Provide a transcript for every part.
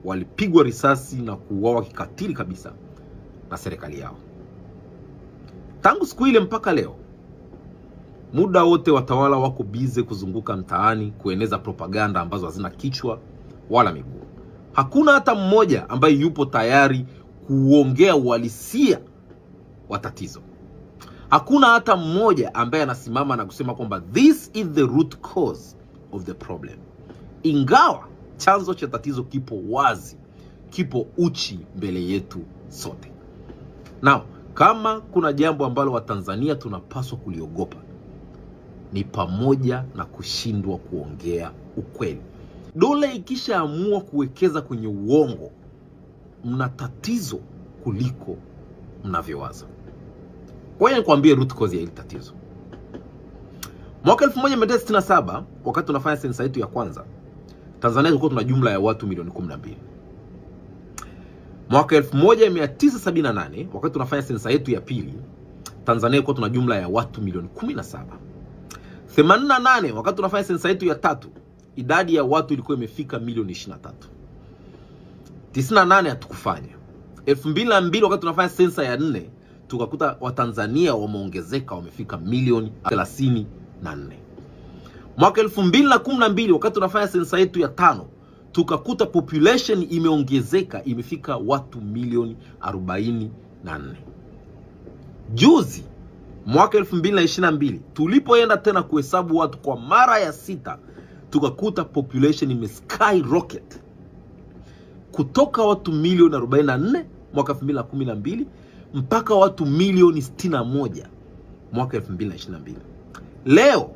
walipigwa risasi na kuuawa kikatili kabisa na serikali yao. Tangu siku ile mpaka leo, muda wote watawala wako bize kuzunguka mtaani kueneza propaganda ambazo hazina kichwa wala miguu. Hakuna hata mmoja ambaye yupo tayari kuongea uhalisia wa tatizo. Hakuna hata mmoja ambaye anasimama na kusema kwamba this is the root cause of the problem. Ingawa chanzo cha tatizo kipo wazi, kipo uchi mbele yetu sote. Now, kama kuna jambo ambalo Watanzania tunapaswa kuliogopa, ni pamoja na kushindwa kuongea ukweli. Dola ikishaamua kuwekeza kwenye uongo, mna tatizo kuliko mnavyowaza. Kwa hiyo nikwambie root cause ya hili tatizo. Mwaka 1967 wakati tunafanya sensa yetu ya kwanza, Tanzania tulikuwa tuna jumla ya watu milioni 12. Mwaka 1978 wakati tunafanya sensa yetu ya pili, Tanzania ilikuwa tuna jumla ya watu milioni 17. 88 wakati tunafanya sensa yetu ya tatu, idadi ya watu ilikuwa imefika milioni 23. 98 hatukufanya. 2002 wakati tunafanya sensa ya 4, tukakuta Watanzania wameongezeka, wamefika milioni 34. Mwaka 2012 wakati tunafanya sensa yetu ya 5, tukakuta population imeongezeka, imefika watu milioni 44. Juzi mwaka 2022 tulipoenda tena kuhesabu watu kwa mara ya 6, tukakuta population imeskyrocket kutoka watu milioni 44 mwaka 2012 mpaka watu milioni 61 mwaka 2022. Leo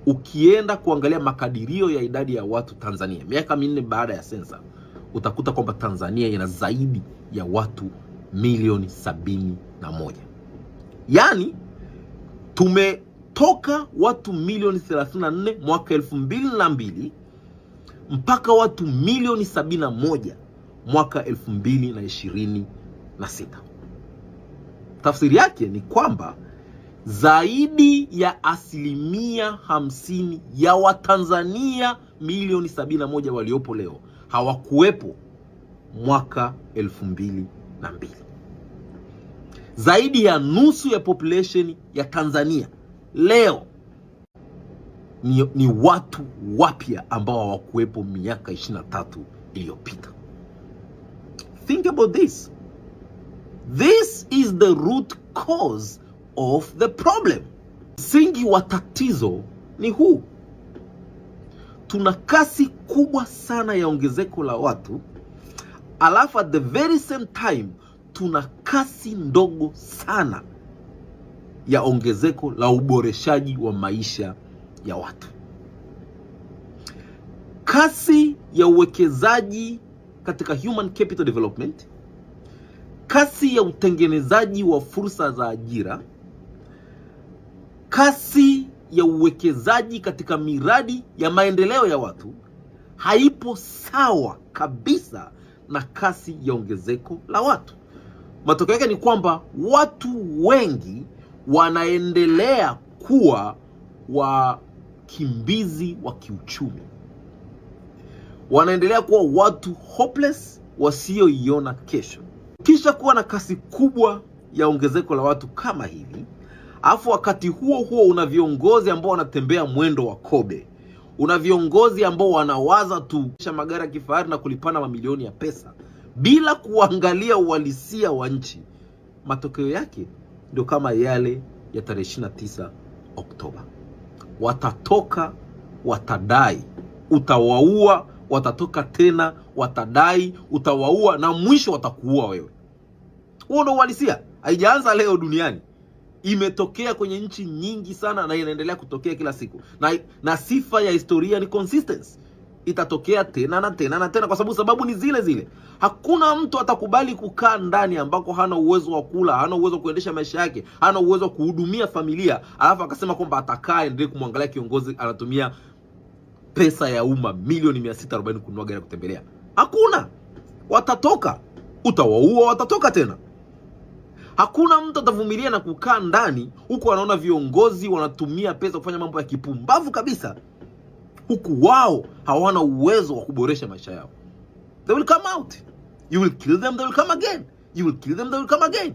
ukienda kuangalia makadirio ya idadi ya watu Tanzania miaka 4 baada ya sensa, utakuta kwamba Tanzania ina zaidi ya watu milioni 71. Yani tumetoka watu milioni 34 mwaka 2002 mpaka watu milioni 71 mwaka 2026. Tafsiri yake ni kwamba zaidi ya 50% ya Watanzania milioni 71 waliopo leo hawakuwepo mwaka 2002. Zaidi ya nusu ya population ya Tanzania leo ni watu wapya ambao hawakuwepo miaka 23 iliyopita. Think about this. This is the root cause of the problem. Msingi wa tatizo ni huu. Tuna kasi kubwa sana ya ongezeko la watu, alafu at the very same time tuna kasi ndogo sana ya ongezeko la uboreshaji wa maisha ya watu. Kasi ya uwekezaji katika human capital development, kasi ya utengenezaji wa fursa za ajira, kasi ya uwekezaji katika miradi ya maendeleo ya watu haipo sawa kabisa na kasi ya ongezeko la watu. Matokeo yake ni kwamba watu wengi wanaendelea kuwa wakimbizi wa kiuchumi. Wanaendelea kuwa watu hopeless, wasioiona kesho. Kisha kuwa na kasi kubwa ya ongezeko la watu kama hivi, afu wakati huo huo una viongozi ambao wanatembea mwendo wa kobe. Una viongozi ambao wanawaza tu kisha magari ya kifahari na kulipana mamilioni ya pesa bila kuangalia uhalisia wa nchi. Matokeo yake ndio kama yale ya tarehe 29 Oktoba. Watatoka, watadai, utawaua, watatoka tena, watadai, utawaua, na mwisho watakuua wewe. Huo ndio uhalisia. Haijaanza leo duniani. Imetokea kwenye nchi nyingi sana na inaendelea kutokea kila siku. Na sifa ya historia ni consistency. Itatokea tena na tena na tena kwa sababu ni zile zile. Hakuna mtu atakubali kukaa ndani ambako hana uwezo wa kula, hana uwezo wa kuendesha maisha yake, hana uwezo wa kuhudumia familia, alafu akasema kwamba atakaa endelee kumwangalia kiongozi anatumia pesa ya umma milioni 640 kununua gari ya kutembelea. Hakuna. Watatoka, utawaua, watatoka tena. Hakuna mtu atavumilia na kukaa ndani huku anaona viongozi wanatumia pesa kufanya mambo ya kipumbavu kabisa, huku wao hawana uwezo wa kuboresha maisha yao. They will come out. You will kill them, they will come again. You will kill them, they will come again.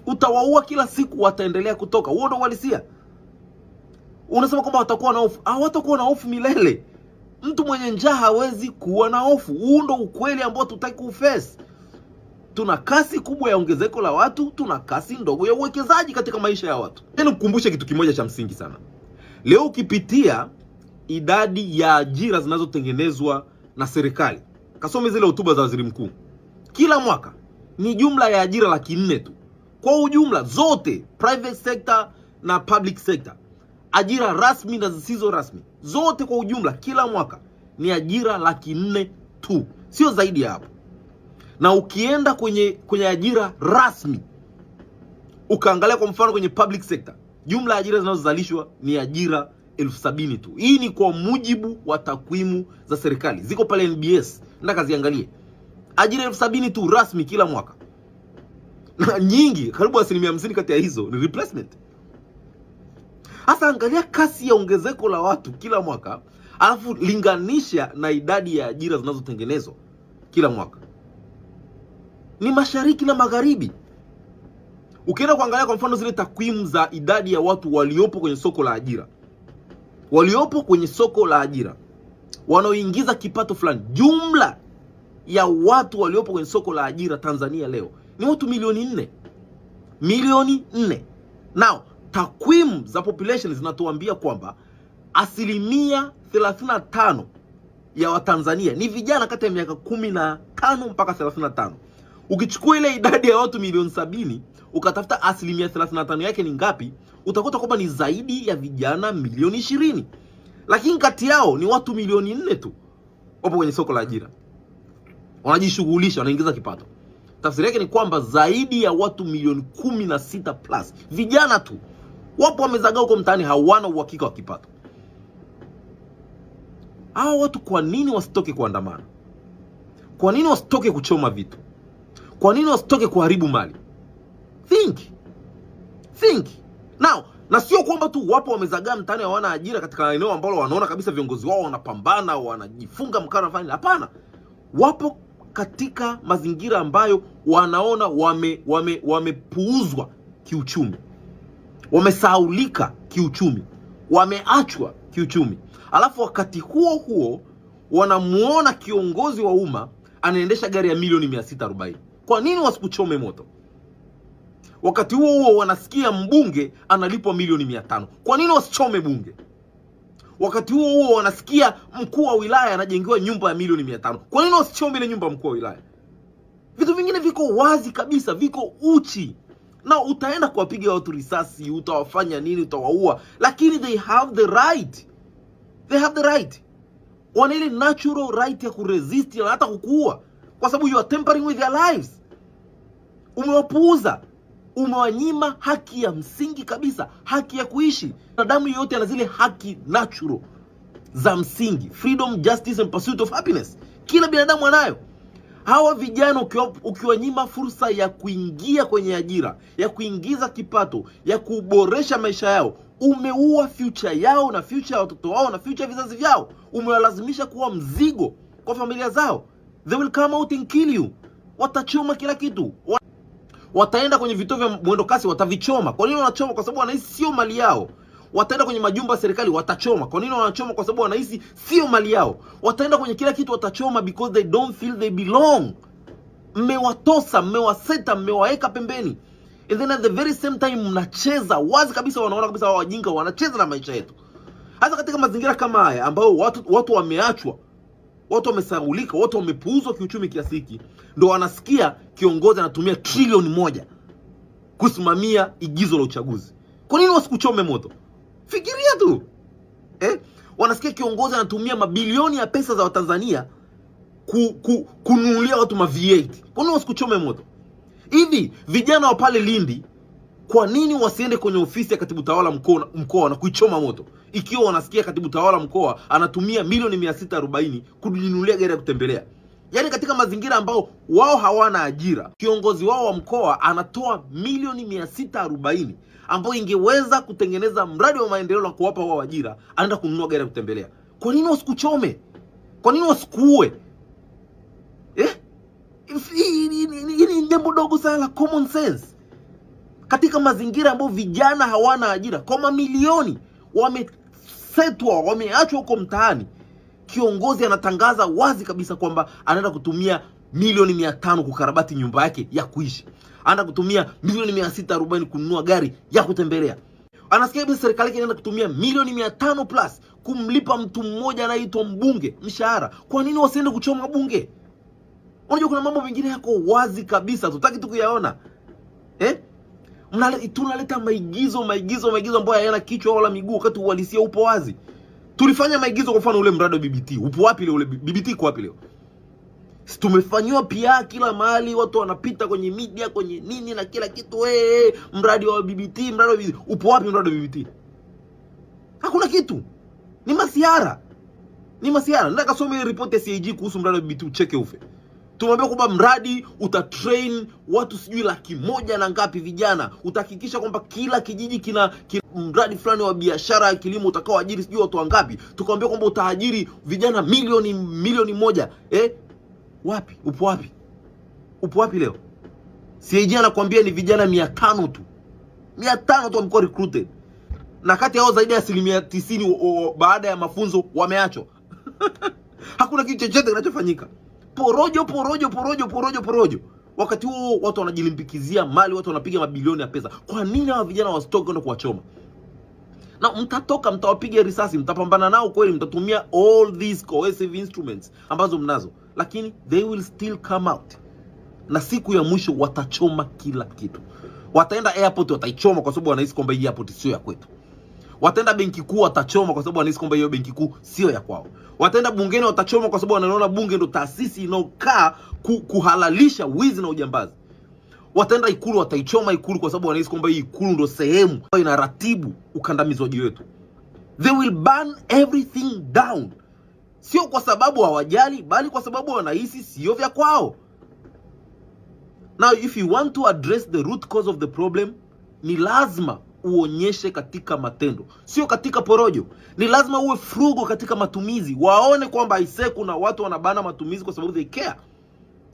Utawaua kila siku, wataendelea kutoka. Huo ndio uhalisia. Unasema kwamba watakuwa na hofu. Hawatakuwa na hofu milele. Mtu mwenye njaa hawezi kuwa na hofu. Huo ndio ukweli ambao tutaki kuface. Tuna kasi kubwa ya ongezeko la watu, tuna kasi ndogo ya uwekezaji katika maisha ya watu. Nikukumbushe kitu kimoja cha msingi sana. Leo ukipitia idadi ya ajira zinazotengenezwa na serikali, kasome zile hotuba za waziri mkuu, kila mwaka ni jumla ya ajira 400,000 tu. Kwa ujumla zote, private sector na public sector, ajira rasmi na zisizo rasmi, zote kwa ujumla kila mwaka ni ajira 400,000 tu, sio zaidi ya hapo. Na ukienda kwenye ajira rasmi, ukaangalia kwa mfano kwenye public sector, jumla ya ajira zinazozalishwa ni ajira 70,000 tu. Hii ni kwa mujibu wa takwimu za serikali. Ziko pale NBS, nenda kaziangalie. Ajira 70,000 tu rasmi kila mwaka. Na nyingi, karibu 50% kati ya hizo ni replacement. Hasa angalia kasi ya ongezeko la watu kila mwaka, alafu linganisha na idadi ya ajira zinazotengenezwa kila mwaka. Ni mashariki na magharibi. Ukienda kuangalia kwa mfano zile takwimu za idadi ya watu waliopo kwenye soko la ajira, waliopo kwenye soko la ajira, wanaoingiza kipato fulani, jumla ya watu waliopo kwenye soko la ajira Tanzania leo ni watu milioni 4. Milioni 4. Now, takwimu za population zinatuambia kwamba 35% ya Watanzania ni vijana kati ya miaka 15 mpaka 35. Ukichukua ile idadi ya watu milioni 70, ukatafuta 35% yake ni ngapi, utakuta kwamba ni zaidi ya vijana milioni 20. Lakini kati yao ni watu milioni 4 tu wapo kwenye soko la ajira, wanajishughulisha, wanaingiza kipato. Tafsiri yake ni kwamba zaidi ya watu milioni 16 plus vijana tu wapo wamezagaa huko mtaani, hawana uhakika wa kipato. Hao watu kwa nini wasitoke kuandamana? Kwa nini wasitoke kuchoma vitu? Kwa nini wasitoke kuharibu mali? Think. Now, na sio kwamba tu wapo wamezagaa mtaani hawana ajira katika eneo ambalo wanaona kabisa viongozi wao wanapambana, wanajifunga mkara fani. Hapana. Wapo katika mazingira ambayo wanaona wamepuuzwa kiuchumi. Wamesahaulika kiuchumi. Wameachwa kiuchumi. Alafu wakati huo huo wanamuona kiongozi wa umma anaendesha gari ya milioni 640. Kwa nini wasikuchome moto? Wakati huo wanasikia mbunge analipwa milioni 500. Kwa nini wasichome bunge? Wakati huo wanasikia mkuu wa wilaya anajengewa nyumba ya milioni 500. Kwa nini wasichome ile nyumba mkuu wa wilaya? Vitu vingine viko wazi kabisa, viko uchi. Na utaenda kuwapiga watu risasi, utawafanya nini, utawaua, lakini they have the right. They have the right. Wana ile natural right ya kuresist na hata kukuua, kwa sababu you are tampering with their lives. Umewapuuza, umewanyima haki ya msingi kabisa, haki ya kuishi. Binadamu yote ana zile haki natural za msingi, freedom, justice and pursuit of happiness. Kila binadamu anayo. Hawa vijana ukiwanyima fursa ya kuingia kwenye ajira, ya kuingiza kipato, ya kuboresha maisha yao, umeua future yao na future ya watoto wao na future ya vizazi vyao. Umewalazimisha kuwa mzigo kwa familia zao. They will come out and kill you. Watachoma kila kitu. Wataenda kwenye vituo vya mwendo kasi, watavichoma. Kwa nini wanachoma? Kwa sababu wanahisi sio mali yao. Wataenda kwenye majumba ya serikali, watachoma. Kwa nini wanachoma? Kwa sababu wanahisi sio mali yao. Wataenda kwenye kila kitu, watachoma because they don't feel they belong. Mmewatosa, mmewaseta, mmewaeka pembeni. And then at the very same time mnacheza wazi kabisa, wanaona kabisa hawa wajinga wanacheza na maisha yetu. Hasa katika mazingira kama haya ambao watu wameachwa, watu wamesahaulika, watu wamepuuzwa kiuchumi kiasi hiki, ndio wanasikia kiongozi anatumia trilioni 1 kusimamia igizo la uchaguzi. Kwa nini wasikuchome moto? Fikiria tu. Wanasikia kiongozi anatumia mabilioni ya pesa za Watanzania kununulia watu ma V8. Kwa nini wasikuchome moto? Hivi vijana wa pale Lindi, kwa nini wasiende kwenye ofisi ya katibu tawala mkoa na kuichoma moto? Ikiwa wanasikia katibu tawala mkoa anatumia milioni 640 kujinunulia gari ya kutembelea. Yaani katika mazingira ambao wao hawana ajira, kiongozi wao wa mkoa anatoa milioni 640 ambao ingeweza kutengeneza mradi wa maendeleo na kuwapa wao ajira, anaenda kununua gari ya kutembelea. Kwa nini wasikuchome? Kwa nini wasikuue? jambo dogo sana la common sense. Katika mazingira ambayo vijana hawana ajira, kwa mamilioni wamesetwa, wameachwa huko mtaani, kiongozi anatangaza wazi kabisa kwamba anaenda kutumia milioni 500 kukarabati nyumba yake ya kuishi. Anaenda kutumia milioni 640 kununua gari ya kutembelea. Anasikia hivi serikali yake inaenda kutumia milioni 500 plus kumlipa mtu mmoja anaitwa mbunge mshahara. Kwa nini wasiende kuchoma bunge? Unajua kuna mambo mengine yako wazi kabisa, tutaki tu kuyaona. Tunaleta maigizo ambayo hayana kichwa wala miguu, wakati uhalisia upo wazi. Tulifanya maigizo, kwa mfano ule mradi wa BBT. Upo wapi leo ule BBT? Kwa wapi leo? Tumefanywa pia kila mahali, watu wanapita kwenye media, kwenye nini na kila kitu. Mradi wa BBT. Upo wapi mradi wa BBT? Hakuna kitu. Ni masiara. Nataka kasome report ya CAG kuhusu mradi wa BBT, ucheke ufe. Tumwambia kwamba mradi utatrain watu sijui 100,000 na ngapi vijana. Utahakikisha kwamba kila kijiji kina mradi fulani wa biashara ya kilimo utakao ajiri sijui watu wangapi. Tukamwambia kwamba utaajiri vijana milioni 1. Wapi? Upo wapi? Upo wapi leo? CAG anakuambia ni vijana 500 tu. 500 tu wamekuwa recruited. Na kati yao zaidi ya 90% baada ya mafunzo wameachwa. Hakuna kitu chochote kinachofanyika. Porojo. Wakati huo watu wanajilimbikizia mali, watu wanapiga mabilioni ya pesa. Kwa nini hawa vijana wasitoke kwenda kuwachoma? Na mtatoka, mtawapiga risasi, mtapambana nao kweli, mtatumia all these coercive instruments ambazo mnazo, lakini they will still come out. Na siku ya mwisho watachoma kila kitu. Wataenda airport, wataichoma kwa sababu wanahisi kwamba hii airport sio ya kwetu. Wataenda benki kuu, watachoma kwa sababu wanahisi kwamba hiyo benki kuu sio ya kwao. Wataenda bungeni, watachoma kwa sababu wanaona bunge ndo taasisi inayokaa kuhalalisha wizi na ujambazi. Wataenda Ikulu, wataichoma Ikulu kwa sababu wanahisi kwamba hii Ikulu ndo sehemu inaratibu ukandamizwaji wetu. They will burn everything down. Sio kwa sababu hawajali, bali kwa sababu wanahisi sio vya kwao. Now if you want to address the root cause of the problem, ni lazima uonyeshe katika matendo, sio katika porojo. Ni lazima uwe frugal katika matumizi. Waone kwamba kuna watu wanabana matumizi kwa sababu they care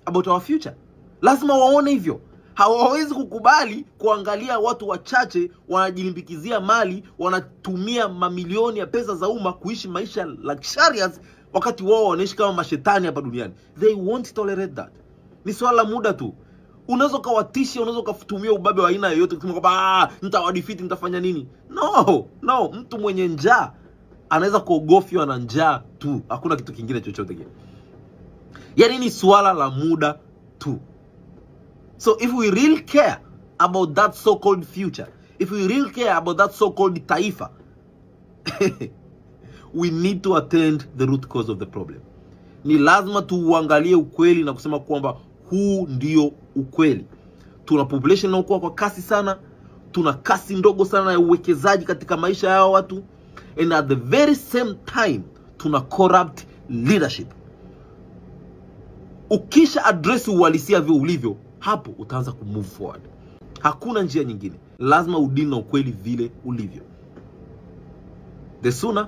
about our future. Lazima waone hivyo. Hawawezi kukubali kuangalia watu wachache wanajilimbikizia mali, wanatumia mamilioni ya pesa za umma kuishi maisha luxurious, wakati wao wanaishi kama mashetani hapa duniani. They won't tolerate that. Ni swala la muda tu. Unaweza kuwatisha, unaweza kutumia ubabe wa aina yoyote kusema kwamba nitawadefeat, nitafanya nini. No, mtu mwenye njaa anaweza kuogofywa na njaa tu. Hakuna kitu kingine chochote kile. Yaani ni swala la muda tu. So if we really care about that so-called future, if we really care about that so-called taifa, we need to attend the root cause of the problem. Ni lazima tuangalie ukweli na kusema kwamba huu ndio ukweli. Tuna population inayokuwa kwa kasi sana, tuna kasi ndogo sana ya uwekezaji katika maisha ya watu, and at the very same time tuna corrupt leadership. Ukisha address uhalisia vile ulivyo, hapo utaanza kumove forward. Hakuna njia nyingine. Lazima udini na ukweli vile ulivyo. The sooner